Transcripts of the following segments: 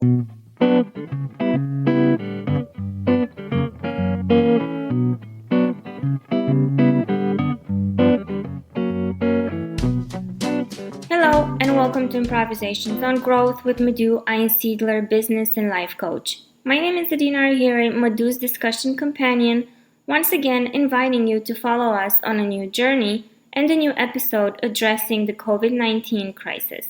Hello, and welcome to Improvisations on Growth with Madhu Einsiedler, business and life coach. My name is Adina here, Madhu's discussion companion, once again inviting you to follow us on a new journey and a new episode addressing the COVID-19 crisis.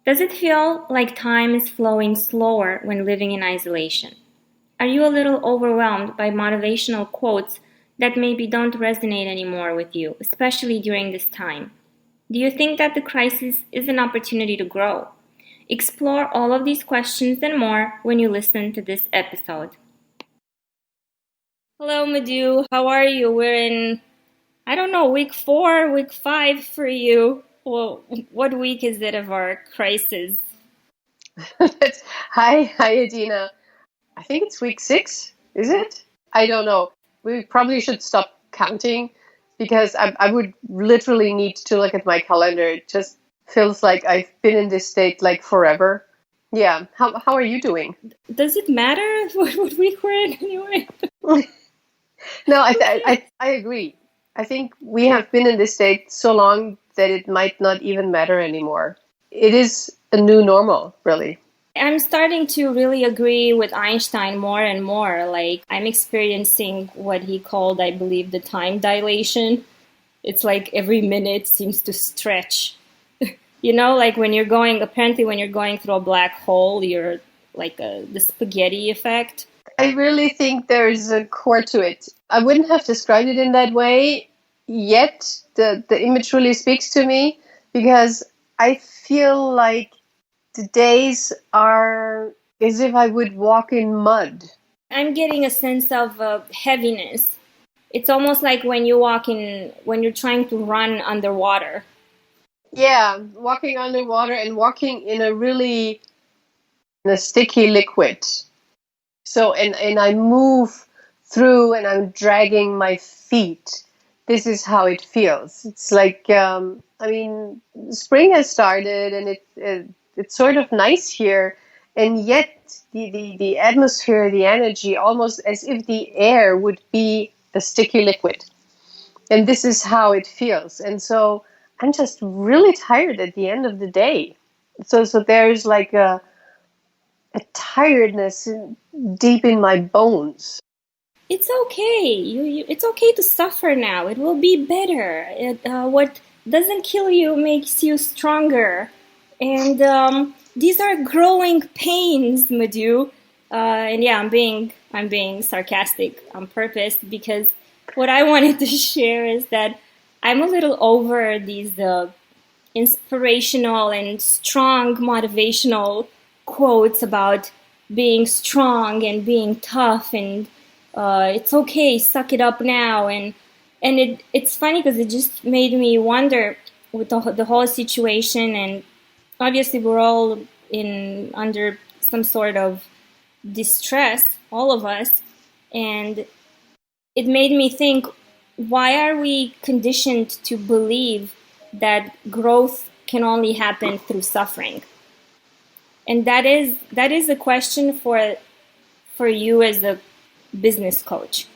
Does it feel like time is flowing slower when living in isolation? Are you a little overwhelmed by motivational quotes that maybe don't resonate anymore with you, especially during this time? Do you think that the crisis is an opportunity to grow? Explore all of these questions and more when you listen to this episode. Hello, Madhu. How are you? We're in, week 4, week 5 for you. Well, what week is it of our crisis? Hi, Adina. I think it's week 6, is it? I don't know. We probably should stop counting because I would literally need to look at my calendar. It just feels like I've been in this state like forever. Yeah. How are you doing? Does it matter what week we're in anyway? No, I agree. I think we have been in this state so long that it might not even matter anymore. It is a new normal, really. I'm starting to really agree with Einstein more and more. Like, I'm experiencing what he called, I believe, the time dilation. It's like every minute seems to stretch. Like when you're going through a black hole, you're like the spaghetti effect. I really think there's a core to it. I wouldn't have described it in that way, yet the image really speaks to me because I feel like the days are as if I would walk in mud. I'm getting a sense of heaviness. It's almost like when you're trying to run underwater. Yeah, walking underwater and walking in a sticky liquid. So, and I move through and I'm dragging my feet. This is how it feels. It's like, spring has started and it's sort of nice here, and yet the atmosphere, the energy, almost as if the air would be a sticky liquid. And this is how it feels. And so I'm just really tired at the end of the day. So there's like a tiredness deep in my bones. It's okay. It's okay to suffer now. It will be better. What doesn't kill you makes you stronger. And these are growing pains, Madhu. And yeah, I'm being sarcastic on purpose because what I wanted to share is that I'm a little over these inspirational and strong motivational quotes about being strong and being tough and it's okay, suck it up now. And it's funny because it just made me wonder with the whole situation, and obviously we're all under some sort of distress, all of us, and it made me think, why are we conditioned to believe that growth can only happen through suffering? And that is a question for you as a business coach.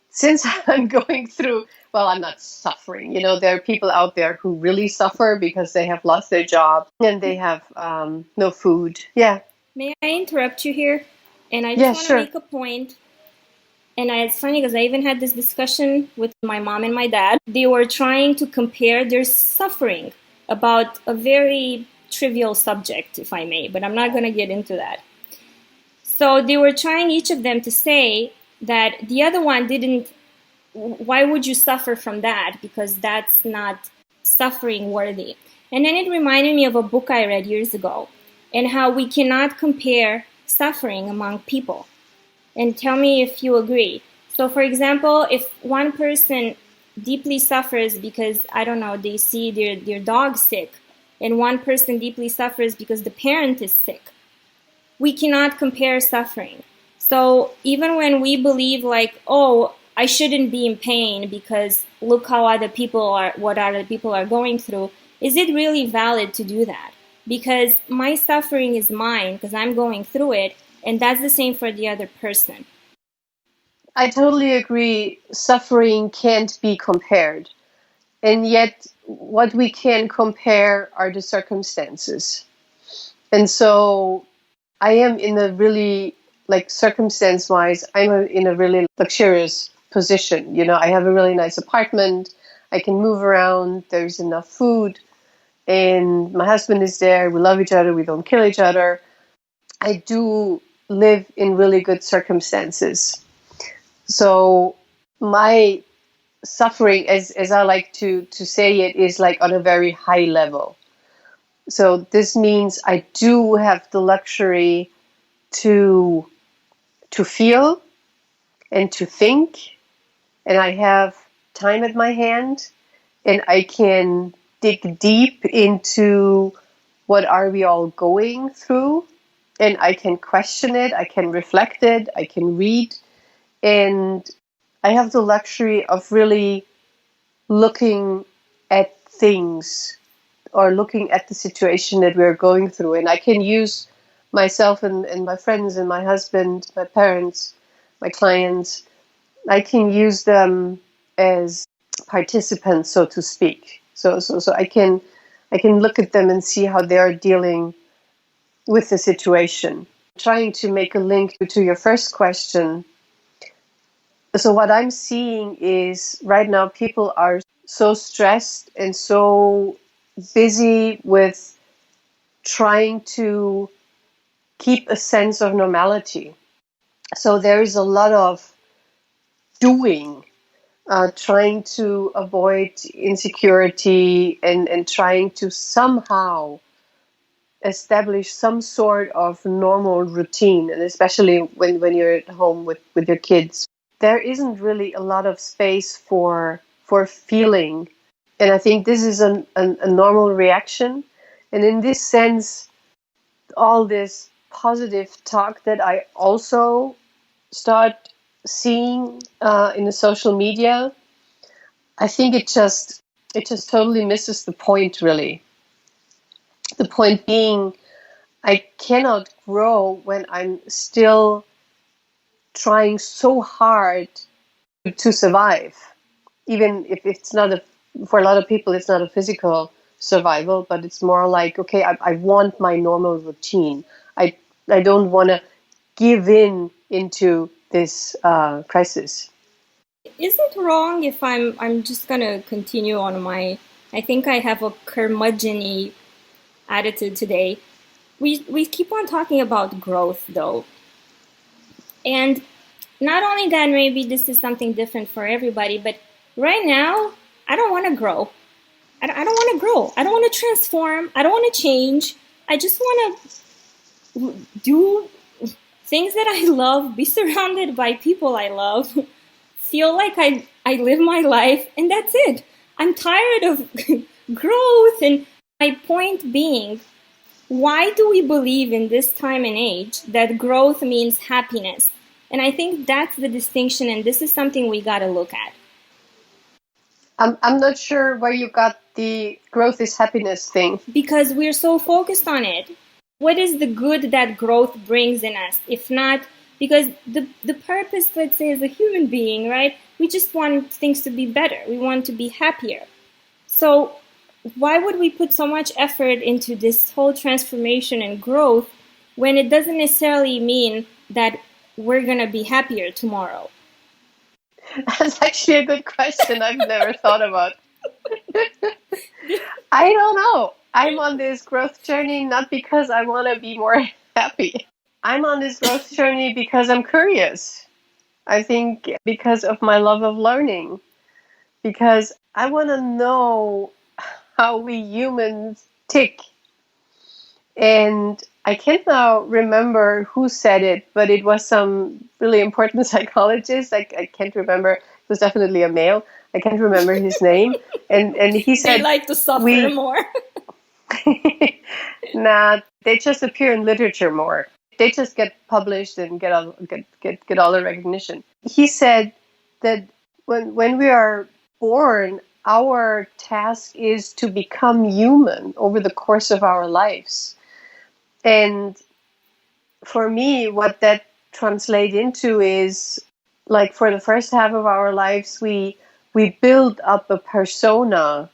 Since I'm going through, well, I'm not suffering. There are people out there who really suffer because they have lost their job and they have no food. Yeah. May I interrupt you here? And I just want to make a point. And it's funny because I even had this discussion with my mom and my dad. They were trying to compare their suffering about a very trivial subject, if I may, but I'm not going to get into that. So they were trying, each of them, to say that the other one didn't, why would you suffer from that? Because that's not suffering worthy. And then it reminded me of a book I read years ago and how we cannot compare suffering among people. And tell me if you agree. So for example, if one person deeply suffers because, they see their dog sick, and one person deeply suffers because the parent is sick, we cannot compare suffering. So even when we believe like, oh, I shouldn't be in pain because look how what other people are going through, is it really valid to do that? because my suffering is mine because I'm going through it, and that's the same for the other person. I totally agree. Suffering can't be compared. And yet, what we can compare are the circumstances. And so I am in a really, like, circumstance-wise, in a really luxurious position. You know, I have a really nice apartment. I can move around. There's enough food. And my husband is there. We love each other. We don't kill each other. I do live in really good circumstances. So my suffering, as I like to say it, is like on a very high level. So this means I do have the luxury to feel and to think, and I have time at my hand, and I can dig deep into what are we all going through, and I can question it, I can reflect it, I can read, and I have the luxury of really looking at things or looking at the situation that we're going through. And I can use myself and my friends and my husband, my parents, my clients, I can use them as participants, so to speak. So I can look at them and see how they're dealing with the situation. Trying to make a link to your first question. So what I'm seeing is right now people are so stressed and so busy with trying to keep a sense of normality. So there is a lot of doing, trying to avoid insecurity and trying to somehow establish some sort of normal routine, and especially when you're at home with your kids. There isn't really a lot of space for feeling. And I think this is a normal reaction. And in this sense, all this positive talk that I also start seeing in the social media, I think it just totally misses the point, really. The point being, I cannot grow when I'm still trying so hard to survive. Even if it's not for a lot of people, it's not a physical survival, but it's more like, okay, I want my normal routine. I don't want to give into this crisis. Is it wrong if I'm just gonna continue on my, I think I have a curmudgeon-y attitude today. We keep on talking about growth though. And not only that, maybe this is something different for everybody, but right now, I don't want to grow. I don't want to grow. I don't want to transform. I don't want to change. I just want to do things that I love, be surrounded by people I love, feel like I live my life, and that's it. I'm tired of growth. And my point being, why do we believe in this time and age that growth means happiness? And I think that's the distinction, and this is something we got to look at. I'm not sure where you got the growth is happiness thing. Because we're so focused on it. What is the good that growth brings in us? If not, because the purpose, let's say, as a human being, right? We just want things to be better. We want to be happier. So why would we put so much effort into this whole transformation and growth when it doesn't necessarily mean that we're going to be happier tomorrow? That's actually a good question I've never thought about. I don't know. I'm on this growth journey not because I want to be more happy. I'm on this growth journey because I'm curious. I think because of my love of learning. Because I want to know how we humans tick. And I can't now remember who said it, but it was some really important psychologist. I can't remember. It was definitely a male. I can't remember his name. And he said, they like to suffer more. Nah, they just appear in literature more. They just get published and get all the recognition. He said that when we are born, our task is to become human over the course of our lives. And for me, what that translates into is, like, for the first half of our lives, we build up a persona,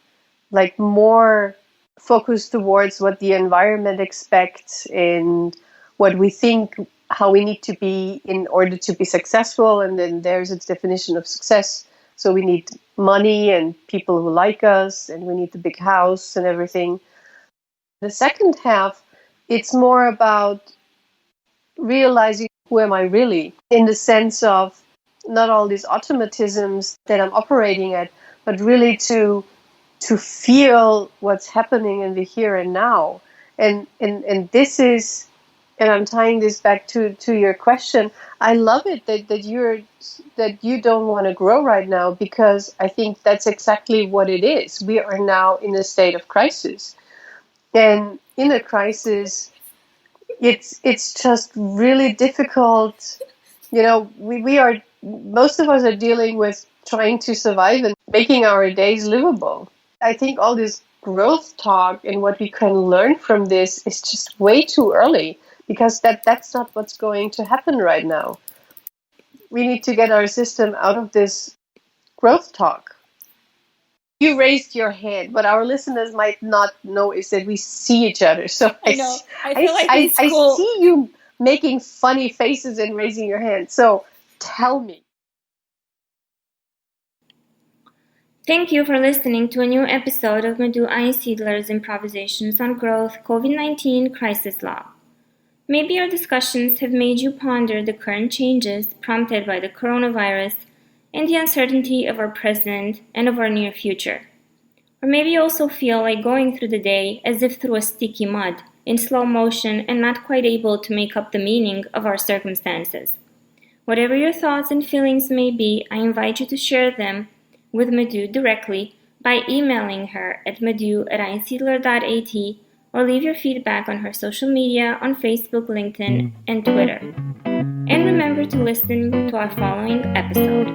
like more focused towards what the environment expects and what we think how we need to be in order to be successful. And then there's its definition of success. So we need money and people who like us, and we need the big house and everything. The second half, it's more about realizing who am I really, in the sense of not all these automatisms that I'm operating at, but really to feel what's happening in the here and now. And this is, and I'm tying this back to your question. I love it that you don't want to grow right now, because I think that's exactly what it is. We are now in a state of crisis, and in a crisis, it's just really difficult. You know, we are, most of us are dealing with trying to survive and making our days livable. I think all this growth talk and what we can learn from this is just way too early, because that's not what's going to happen right now. We need to get our system out of this growth talk. You raised your hand, but our listeners might not know is that we see each other. So I know. I feel like it's cool. I see you making funny faces and raising your hand. So tell me. Thank you for listening to a new episode of Madhu Einsiedler's Improvisations on Growth COVID-19 Crisis Law. Maybe our discussions have made you ponder the current changes prompted by the coronavirus and the uncertainty of our present and of our near future. Or maybe you also feel like going through the day as if through a sticky mud, in slow motion and not quite able to make up the meaning of our circumstances. Whatever your thoughts and feelings may be, I invite you to share them with Madhu directly by emailing her at madhu@einsiedler.at, or leave your feedback on her social media on Facebook, LinkedIn, and Twitter. And remember to listen to our following episode.